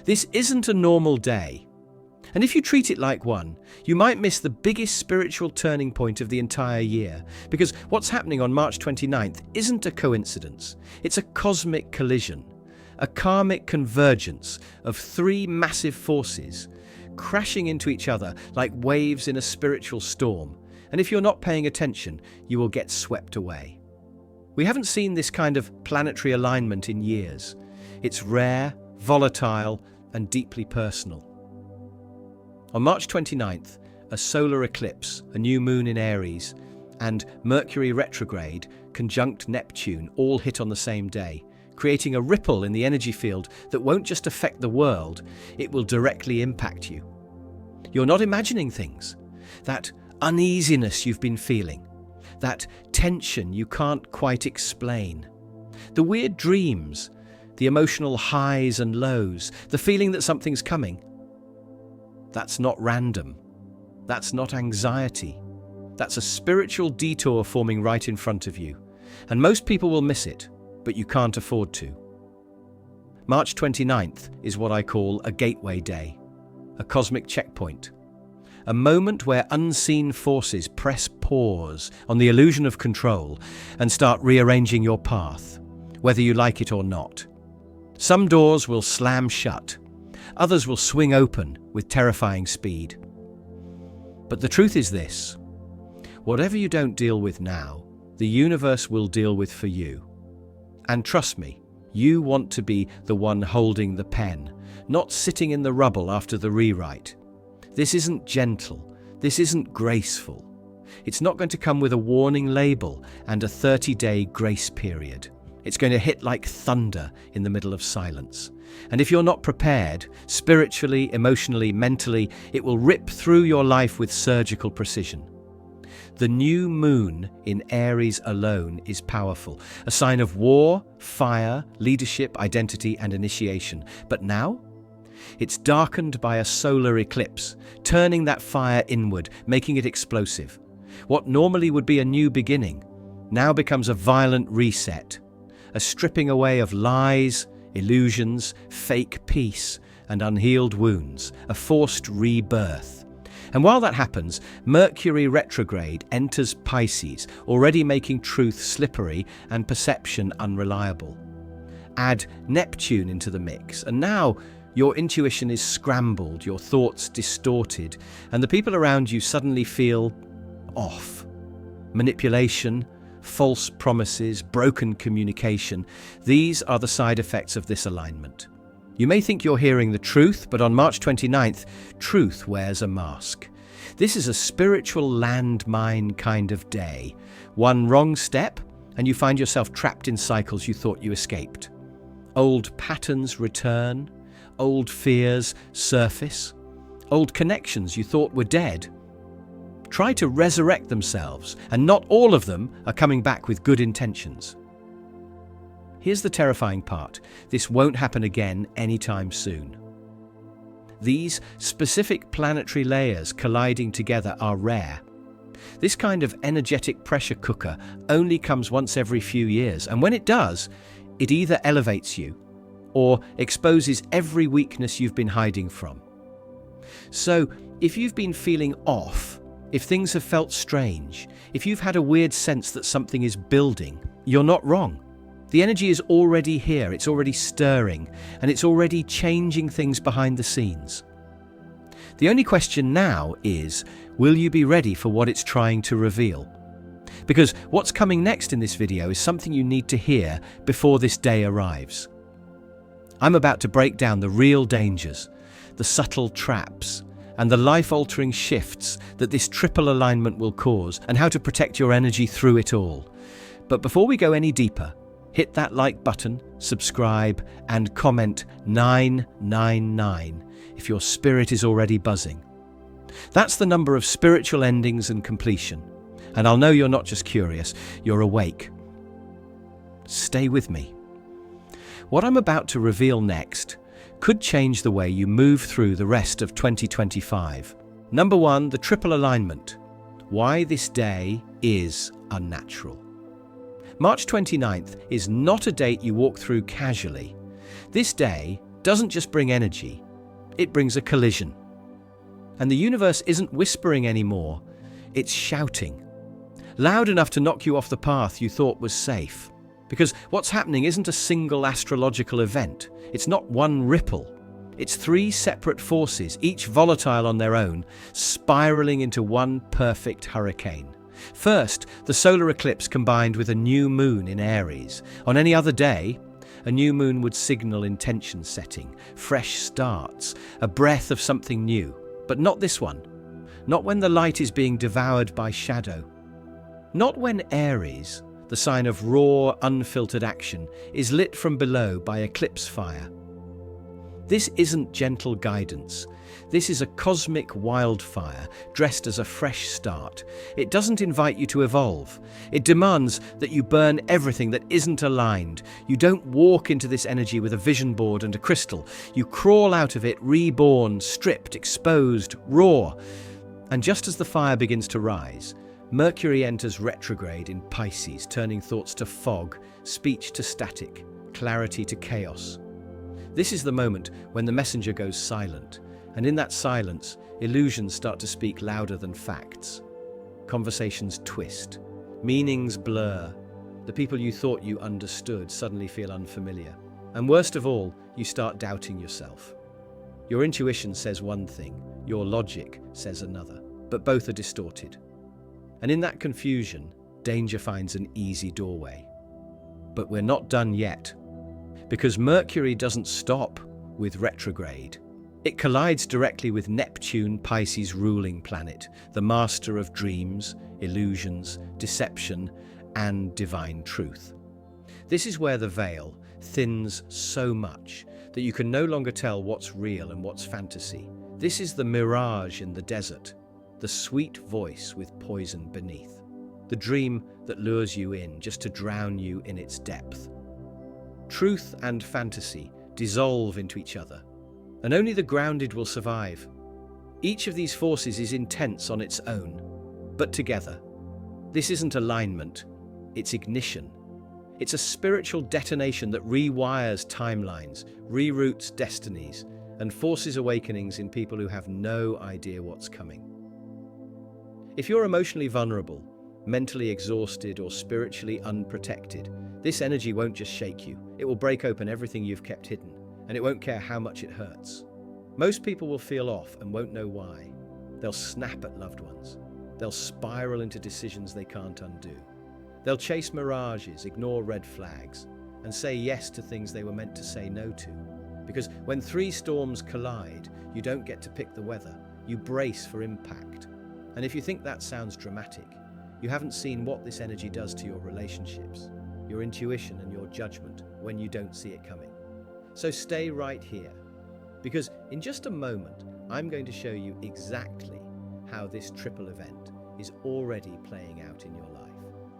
This isn't a normal day. And if you treat it like one, you might miss the biggest spiritual turning point of the entire year, because what's happening on March 29th isn't a coincidence. It's a cosmic collision, a karmic convergence of three massive forces crashing into each other like waves in a spiritual storm. And if you're not paying attention, you will get swept away. We haven't seen this kind of planetary alignment in years. It's rare, volatile, and deeply personal. On March 29th, a solar eclipse, a new moon in Aries, and Mercury retrograde, conjunct Neptune all hit on the same day, creating a ripple in the energy field that won't just affect the world, it will directly impact you. You're not imagining things. That uneasiness you've been feeling, that tension you can't quite explain, the weird dreams, the emotional highs and lows, the feeling that something's coming. That's not random. That's not anxiety. That's a spiritual detour forming right in front of you. And most people will miss it, but you can't afford to. March 29th is what I call a gateway day, a cosmic checkpoint, a moment where unseen forces press pause on the illusion of control and start rearranging your path, whether you like it or not. Some doors will slam shut. Others will swing open with terrifying speed. But the truth is this: whatever you don't deal with now, the universe will deal with for you. And trust me, you want to be the one holding the pen, not sitting in the rubble after the rewrite. This isn't gentle. This isn't graceful. It's not going to come with a warning label and a 30-day grace period. It's going to hit like thunder in the middle of silence. And if you're not prepared, spiritually, emotionally, mentally, it will rip through your life with surgical precision. The new moon in Aries alone is powerful, a sign of war, fire, leadership, identity, and initiation. But now, it's darkened by a solar eclipse, turning that fire inward, making it explosive. What normally would be a new beginning now becomes a violent reset, a stripping away of lies, illusions, fake peace, and unhealed wounds, a forced rebirth. And while that happens, Mercury retrograde enters Pisces, already making truth slippery and perception unreliable. Add Neptune into the mix, and now your intuition is scrambled, your thoughts distorted, and the people around you suddenly feel off. Manipulation, false promises, broken communication, these are the side effects of this alignment. You may think you're hearing the truth, but on March 29th, truth wears a mask. This is a spiritual landmine kind of day. One wrong step, and you find yourself trapped in cycles you thought you escaped. Old patterns return, old fears surface, old connections you thought were dead try to resurrect themselves, and not all of them are coming back with good intentions. Here's the terrifying part: this won't happen again anytime soon. These specific planetary layers colliding together are rare. This kind of energetic pressure cooker only comes once every few years, and when it does, it either elevates you or exposes every weakness you've been hiding from. So, if you've been feeling off, if things have felt strange, if you've had a weird sense that something is building, you're not wrong. The energy is already here, it's already stirring, and it's already changing things behind the scenes. The only question now is, will you be ready for what it's trying to reveal? Because what's coming next in this video is something you need to hear before this day arrives. I'm about to break down the real dangers, the subtle traps, and the life-altering shifts that this triple alignment will cause, and how to protect your energy through it all. But before we go any deeper, hit that like button, subscribe, and comment 999 if your spirit is already buzzing. That's the number of spiritual endings and completion. And I'll know you're not just curious, you're awake. Stay with me. What I'm about to reveal next could change the way you move through the rest of 2025. Number 1, the triple alignment. Why this day is unnatural. March 29th is not a date you walk through casually. This day doesn't just bring energy, it brings a collision. And the universe isn't whispering anymore, it's shouting. Loud enough to knock you off the path you thought was safe. Because what's happening isn't a single astrological event. It's not one ripple. It's three separate forces, each volatile on their own, spiraling into one perfect hurricane. First, the solar eclipse combined with a new moon in Aries. On any other day, a new moon would signal intention setting, fresh starts, a breath of something new. But not this one. Not when the light is being devoured by shadow. Not when Aries, the sign of raw, unfiltered action, is lit from below by eclipse fire. This isn't gentle guidance. This is a cosmic wildfire dressed as a fresh start. It doesn't invite you to evolve. It demands that you burn everything that isn't aligned. You don't walk into this energy with a vision board and a crystal. You crawl out of it reborn, stripped, exposed, raw. And just as the fire begins to rise, Mercury enters retrograde in Pisces, turning thoughts to fog, speech to static, clarity to chaos. This is the moment when the messenger goes silent, and in that silence, illusions start to speak louder than facts. Conversations twist, meanings blur. The people you thought you understood suddenly feel unfamiliar. And worst of all, you start doubting yourself. Your intuition says one thing, your logic says another, but both are distorted. And in that confusion, danger finds an easy doorway. But we're not done yet, because Mercury doesn't stop with retrograde. It collides directly with Neptune, Pisces' ruling planet, the master of dreams, illusions, deception, and divine truth. This is where the veil thins so much that you can no longer tell what's real and what's fantasy. This is the mirage in the desert, the sweet voice with poison beneath, the dream that lures you in just to drown you in its depth. Truth and fantasy dissolve into each other, and only the grounded will survive. Each of these forces is intense on its own, but together. This isn't alignment, it's ignition. It's a spiritual detonation that rewires timelines, reroutes destinies, and forces awakenings in people who have no idea what's coming. If you're emotionally vulnerable, mentally exhausted, or spiritually unprotected, this energy won't just shake you. It will break open everything you've kept hidden, and it won't care how much it hurts. Most people will feel off and won't know why. They'll snap at loved ones. They'll spiral into decisions they can't undo. They'll chase mirages, ignore red flags, and say yes to things they were meant to say no to. Because when three storms collide, you don't get to pick the weather. You brace for impact. And if you think that sounds dramatic, you haven't seen what this energy does to your relationships, your intuition and your judgment when you don't see it coming. So stay right here, because in just a moment, I'm going to show you exactly how this triple event is already playing out in your life,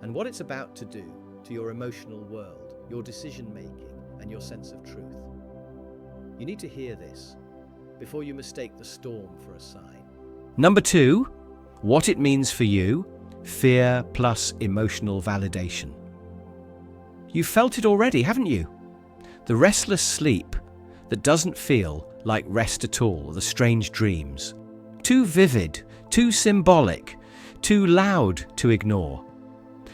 and what it's about to do to your emotional world, your decision-making, and your sense of truth. You need to hear this before you mistake the storm for a sign. Number 2, what it means for you, fear plus emotional validation. You've felt it already, haven't you? The restless sleep that doesn't feel like rest at all, the strange dreams. Too vivid, too symbolic, too loud to ignore.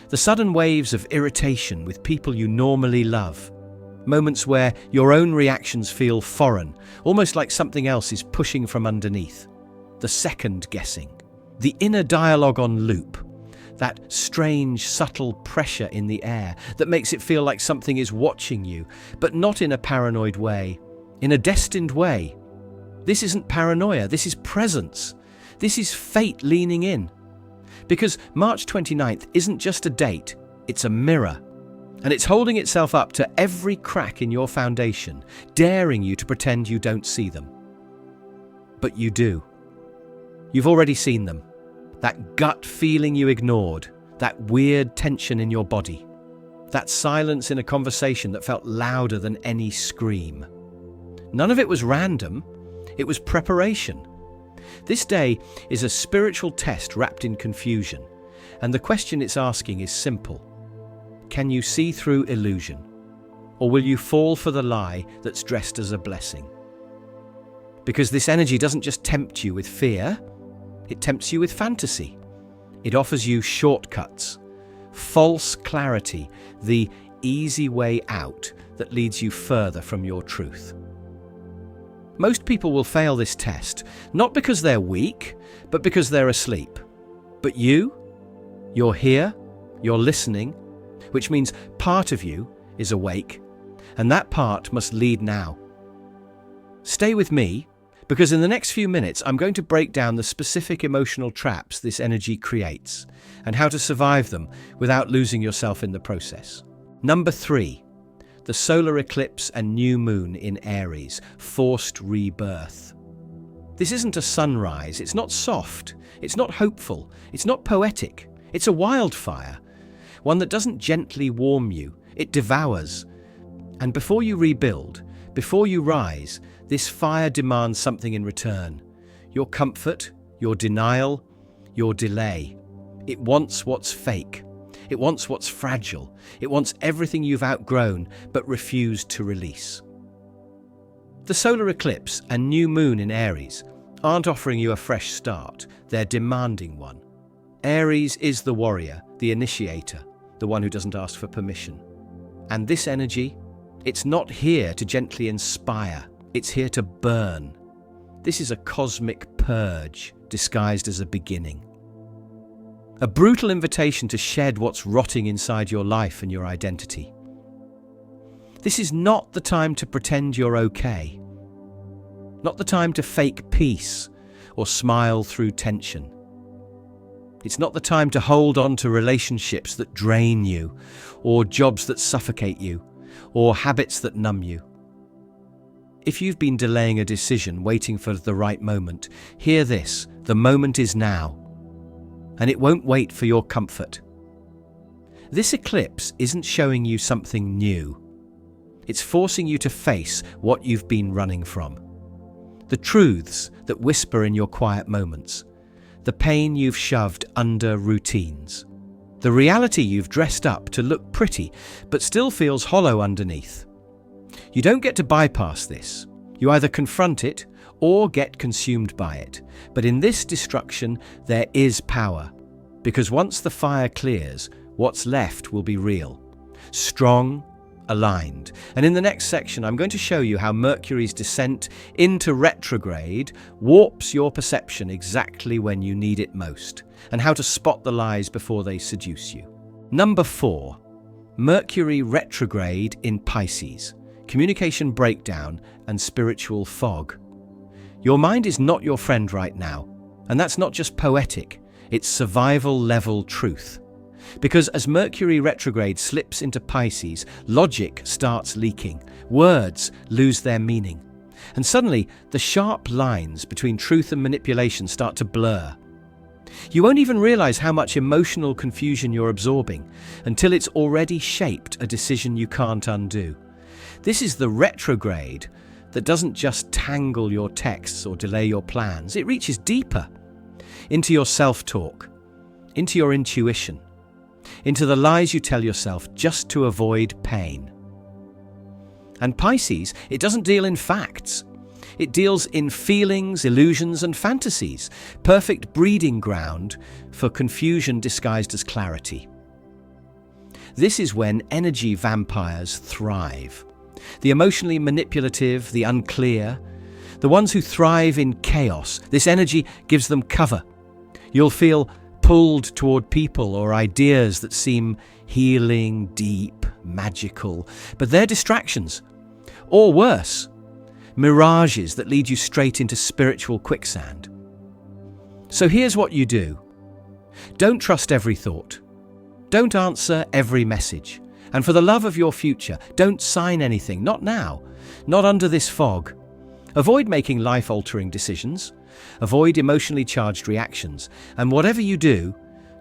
The sudden waves of irritation with people you normally love. Moments where your own reactions feel foreign, almost like something else is pushing from underneath. The second guessing. The inner dialogue on loop. That strange, subtle pressure in the air that makes it feel like something is watching you, but not in a paranoid way, in a destined way. This isn't paranoia, this is presence. This is fate leaning in. Because March 29th isn't just a date, it's a mirror. And it's holding itself up to every crack in your foundation, daring you to pretend you don't see them. But you do. You've already seen them. That gut feeling you ignored, that weird tension in your body, that silence in a conversation that felt louder than any scream. None of it was random, it was preparation. This day is a spiritual test wrapped in confusion, and the question it's asking is simple. Can you see through illusion? Or will you fall for the lie that's dressed as a blessing? Because this energy doesn't just tempt you with fear, it tempts you with fantasy. It offers you shortcuts, false clarity, the easy way out that leads you further from your truth. Most people will fail this test, not because they're weak, but because they're asleep. But you're here, you're listening, which means part of you is awake, and that part must lead now. Stay with me, because in the next few minutes I'm going to break down the specific emotional traps this energy creates, and how to survive them without losing yourself in the process. Number 3. The solar eclipse and new moon in Aries, forced rebirth. This isn't a sunrise, it's not soft, it's not hopeful, it's not poetic, it's a wildfire, one that doesn't gently warm you, it devours. And before you rebuild, before you rise, this fire demands something in return. Your comfort, your denial, your delay. It wants what's fake. It wants what's fragile. It wants everything you've outgrown but refused to release. The solar eclipse and new moon in Aries aren't offering you a fresh start, they're demanding one. Aries is the warrior, the initiator, the one who doesn't ask for permission. And this energy, it's not here to gently inspire, it's here to burn. This is a cosmic purge disguised as a beginning. A brutal invitation to shed what's rotting inside your life and your identity. This is not the time to pretend you're okay. Not the time to fake peace or smile through tension. It's not the time to hold on to relationships that drain you, or jobs that suffocate you, or habits that numb you. If you've been delaying a decision, waiting for the right moment, hear this: the moment is now. And it won't wait for your comfort. This eclipse isn't showing you something new. It's forcing you to face what you've been running from. The truths that whisper in your quiet moments. The pain you've shoved under routines. The reality you've dressed up to look pretty, but still feels hollow underneath. You don't get to bypass this. You either confront it or get consumed by it. But in this destruction, there is power. Because once the fire clears, what's left will be real, strong, aligned. And in the next section, I'm going to show you how Mercury's descent into retrograde warps your perception exactly when you need it most, and how to spot the lies before they seduce you. Number 4. Mercury retrograde in Pisces, communication breakdown and spiritual fog. Your mind is not your friend right now, and that's not just poetic, it's survival-level truth. Because as Mercury retrograde slips into Pisces, logic starts leaking, words lose their meaning, and suddenly the sharp lines between truth and manipulation start to blur. You won't even realize how much emotional confusion you're absorbing until it's already shaped a decision you can't undo. This is the retrograde that doesn't just tangle your texts or delay your plans. It reaches deeper into your self-talk, into your intuition, into the lies you tell yourself just to avoid pain. And Pisces, it doesn't deal in facts. It deals in feelings, illusions, and fantasies, perfect breeding ground for confusion disguised as clarity. This is when energy vampires thrive. The emotionally manipulative, the unclear, the ones who thrive in chaos. This energy gives them cover. You'll feel pulled toward people or ideas that seem healing, deep, magical, but they're distractions. Or worse, mirages that lead you straight into spiritual quicksand. So here's what you do. Don't trust every thought. Don't answer every message. And for the love of your future, don't sign anything, not now, not under this fog. Avoid making life-altering decisions. Avoid emotionally charged reactions. And whatever you do,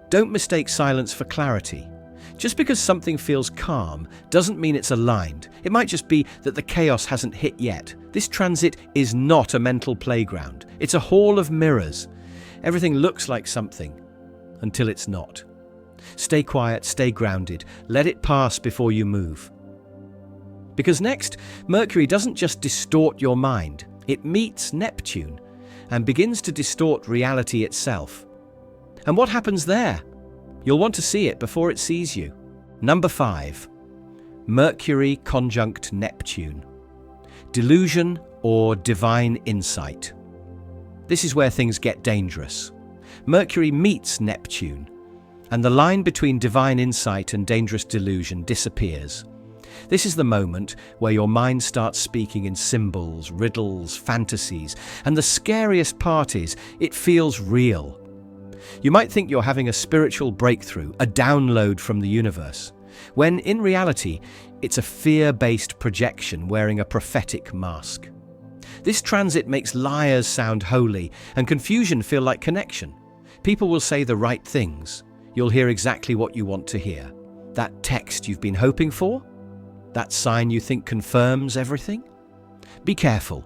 don't mistake silence for clarity. Just because something feels calm doesn't mean it's aligned. It might just be that the chaos hasn't hit yet. This transit is not a mental playground. It's a hall of mirrors. Everything looks like something until it's not. Stay quiet, stay grounded. Let it pass before you move. Because next, Mercury doesn't just distort your mind, it meets Neptune and begins to distort reality itself. And what happens there? You'll want to see it before it sees you. Number 5. Mercury conjunct Neptune. Delusion or divine insight. This is where things get dangerous. Mercury meets Neptune, and the line between divine insight and dangerous delusion disappears. This is the moment where your mind starts speaking in symbols, riddles, fantasies, and the scariest part is, it feels real. You might think you're having a spiritual breakthrough, a download from the universe, when in reality, it's a fear-based projection wearing a prophetic mask. This transit makes liars sound holy and confusion feel like connection. People will say the right things. You'll hear exactly what you want to hear. That text you've been hoping for? That sign you think confirms everything? Be careful.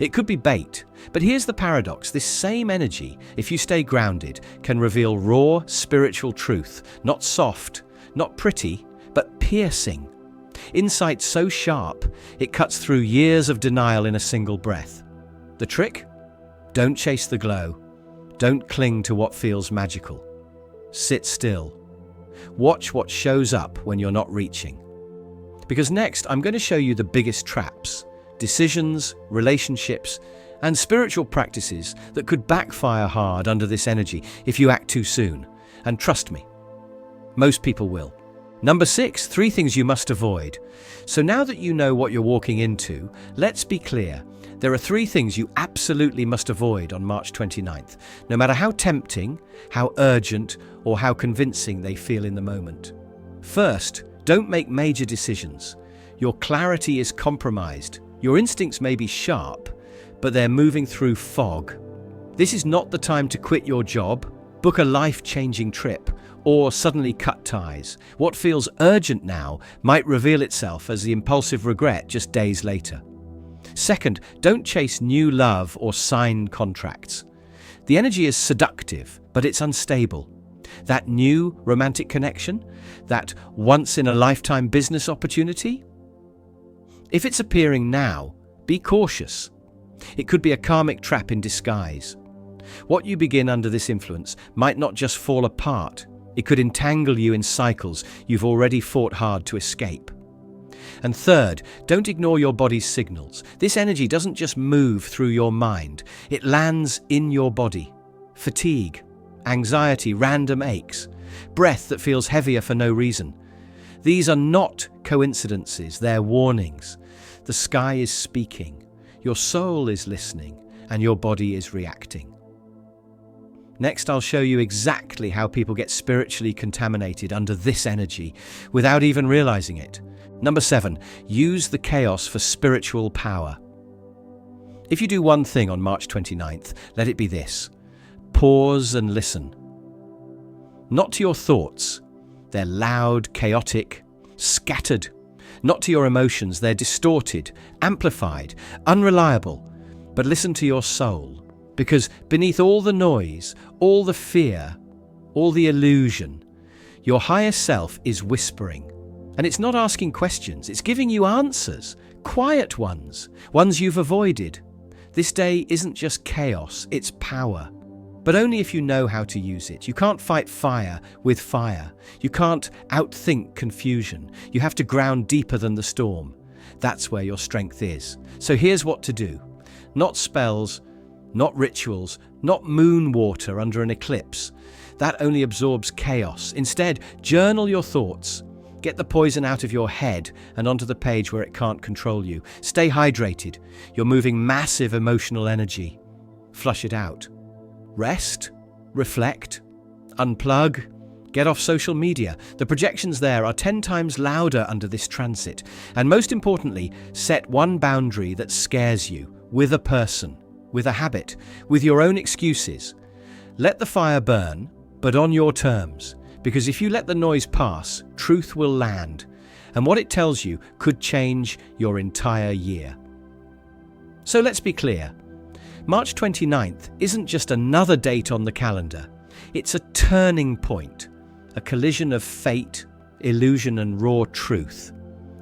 It could be bait, but here's the paradox. This same energy, if you stay grounded, can reveal raw spiritual truth, not soft, not pretty, but piercing. Insight so sharp, it cuts through years of denial in a single breath. The trick? Don't chase the glow. Don't cling to what feels magical. Sit still. Watch what shows up when you're not reaching. Because next, I'm going to show you the biggest traps, decisions, relationships, and spiritual practices that could backfire hard under this energy if you act too soon. And trust me, most people will. Number 6, 3 things you must avoid. So now that you know what you're walking into, let's be clear. There are 3 things you absolutely must avoid on March 29th, no matter how tempting, how urgent, or how convincing they feel in the moment. First, don't make major decisions. Your clarity is compromised. Your instincts may be sharp, but they're moving through fog. This is not the time to quit your job, book a life-changing trip, or suddenly cut ties. What feels urgent now might reveal itself as the impulsive regret just days later. Second, don't chase new love or sign contracts. The energy is seductive, but it's unstable. That new romantic connection, that once-in-a-lifetime business opportunity? If it's appearing now, be cautious. It could be a karmic trap in disguise. What you begin under this influence might not just fall apart, it could entangle you in cycles you've already fought hard to escape. And third, don't ignore your body's signals. This energy doesn't just move through your mind, it lands in your body. Fatigue, anxiety, random aches, breath that feels heavier for no reason. These are not coincidences, they're warnings. The sky is speaking, your soul is listening, and your body is reacting. Next, I'll show you exactly how people get spiritually contaminated under this energy without even realizing it. Number 7, use the chaos for spiritual power. If you do one thing on March 29th, let it be this. Pause and listen. Not to your thoughts. They're loud, chaotic, scattered. Not to your emotions. They're distorted, amplified, unreliable. But listen to your soul. Because beneath all the noise, all the fear, all the illusion, your higher self is whispering. And it's not asking questions, it's giving you answers, quiet ones, ones you've avoided. This day isn't just chaos, it's power. But only if you know how to use it. You can't fight fire with fire. You can't outthink confusion. You have to ground deeper than the storm. That's where your strength is. So here's what to do. Not spells, not rituals, not moon water under an eclipse. That only absorbs chaos. Instead, journal your thoughts. Get the poison out of your head and onto the page where it can't control you. Stay hydrated. You're moving massive emotional energy. Flush it out. Rest, reflect, unplug, get off social media. The projections there are 10 times louder under this transit. And most importantly, set one boundary that scares you with a person, with a habit, with your own excuses. Let the fire burn, but on your terms. Because if you let the noise pass, truth will land. And what it tells you could change your entire year. So let's be clear. March 29th isn't just another date on the calendar. It's a turning point, a collision of fate, illusion, and raw truth.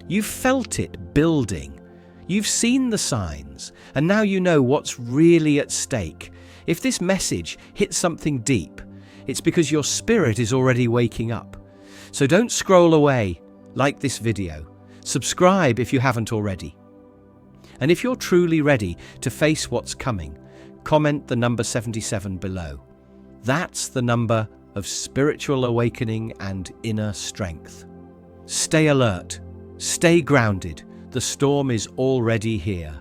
You've felt it building. You've seen the signs, and now you know what's really at stake. If this message hits something deep, it's because your spirit is already waking up. So don't scroll away. Like this video. Subscribe if you haven't already. And if you're truly ready to face what's coming, comment the number 77 below. That's the number of spiritual awakening and inner strength. Stay alert. Stay grounded. The storm is already here.